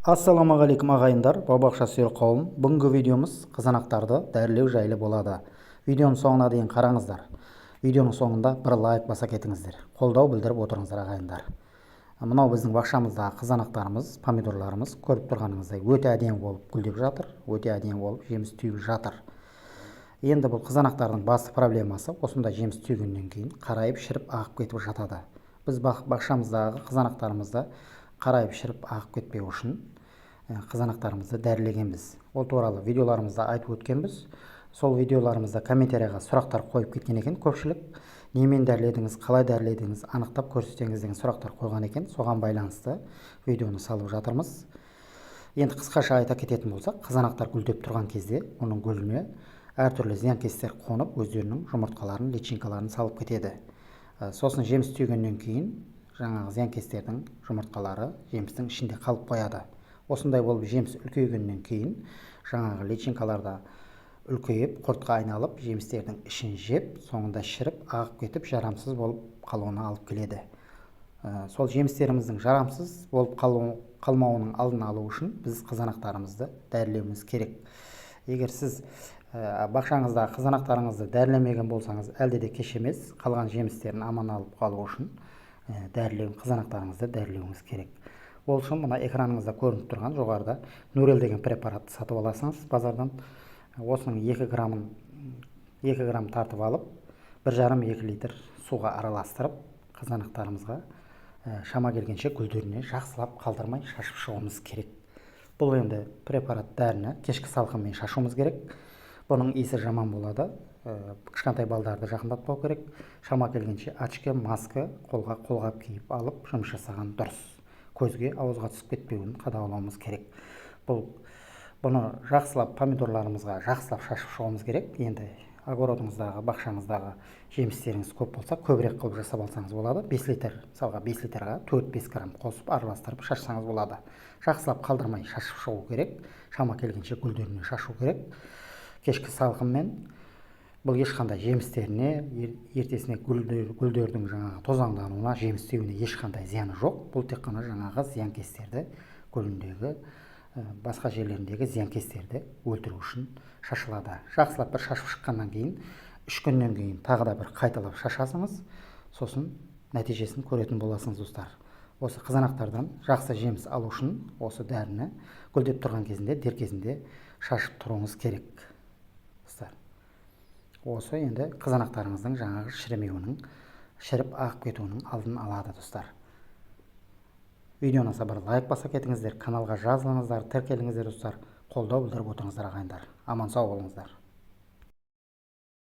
Ассалаумағалейкум ағайындар, бау-бақша сүйер қауым. Бүгінгі видеомыз қызанақтарды дәрілеу жайлы болады. Видеоның соңына дейін қараңыздар. Видеоның соңында бір лайк баса кетіңіздер. Қолдау білдіріп отырыңыздар ағайындар. Мынау біздің бақшамыздағы қызанақтарымыз, помидорларымыз көріп тұрғаныңыздай өте әдемі болып гүлдеп жатыр, өте әдемі болып жеміс түйіп жатыр. Енді бұл қызанақтардың басты проблемасы осында жеміс түйгеннен кейін қарайып шіріп ағып кетіп жатады. Біз бақшамыздағы қызанақтарымызды қарайып шіріп ағып кетпеу үшін қызанақтарымызды дәрілегенбіз. Ол туралы видеоларымызда айтып өткенбіз. Сол видеоларымызда комментарияға сұрақтар қойып кеткен екен көпшілік. Немен дәріледіңіз, қалай дәріледіңіз, анықтап көрсетсеңіз деген сұрақтар қойған екен. Соған байланысты видеоны салып жатырмыз. Енді қысқаша айта кететін болсақ, қызанақтар гүлдеп тұрған кезде оның гүліне әртүрлі зиянкестер қонып, өздерінің жұмыртқаларын, личинкаларын салып кетеді. Сосын жеміс түйгеннен кейін жаңағы зиянкестердің жұмыртқалары жемістің ішінде қалып қояды. Осындай болып жеміс үлкейгеннен кейін жаңағы личинкаларда үлкейіп, құртқа айналып, жемістердің ішін жеп, соңында шіріп, ағып кетіп, жарамсыз болып қалуына алып келеді. Сол жемістеріміздің жарамсыз болып қалмауының алдын алу үшін біз қызанақтарымызды дәрілеуіміз керек. Егер сіз бақшаңыздағы қызанақтарыңызды дәрілемеген болсаңыз, әлде де кеш емес, қалған жемістерін аман алып қалу үшін қызанақтарыңызды дәрілеуіңіз керек. Ол үшін мына экраныңызда көрініп тұрған жоғарыда Нурел деген препаратты сатып аласыңыз базардан. Осының 2 грамм тартып алып, 1,5-2 литр суға араластырып, қызанақтарымызға шама келгенше гүлдеріне жақсылап қалдырмай шашып шығуымыз керек. Бұл енді препарат дәріні кешкі салқынмен шашуымыз керек. Бұның иісі жаман болады. Кішкентай балдарды жақындатпау керек. Шама келгенше очки, маска, қолға қолғап киіп алып, жұмыс жасаған дұрыс. Көзге, ауызға түсіп кетпеуін қадағалауымыз керек. Бұны жақсылап помидорларымызға жақсылап шашып шығуымыз керек. Енді огородыңыздағы, бақшаңыздағы жемістеріңіз көп болса, көбірек қылып жасап алсаңыз болады. 5 литр, мысалға 5 литрға 4-5 грамм қосып араластырып шашсаңыз болады. Жақсылап қалдырмай шашып шығу керек. Шама келгенше гүлдеріне шашу керек. Кешкі салқынмен бұл ешқандай жемістеріне, ертесіне гүлдердің жаңағы тозаңдануына, жеміс түйуіне ешқандай зияны жоқ. Бұл тек қана жаңағы зиянкестерді, гүліндегі, басқа жерлеріндегі зиянкестерді өлтіру үшін шашылады. Жақсылап бір шашып шыққаннан кейін, 3 күннен кейін тағы да бір қайталап шашасыңыз, сосын нәтижесін көретін боласыңыз достар. Осы қызанақтардан жақсы жеміс алу үшін осы дәріні гүлдеп тұрған кезінде, дер кезінде шашып тұруыңыз керек. Осы енді қызанақтарыңыздың жаңағы шірімеуінің, шіріп ағып кетуінің алдын алады достар. Видеоны бір лайк баса кетіңіздер, каналға жазылыңыздар, тіркеліңіздер достар, қолдау білдіріп отырыңыздар ағайындар. Аман сау болыңыздар.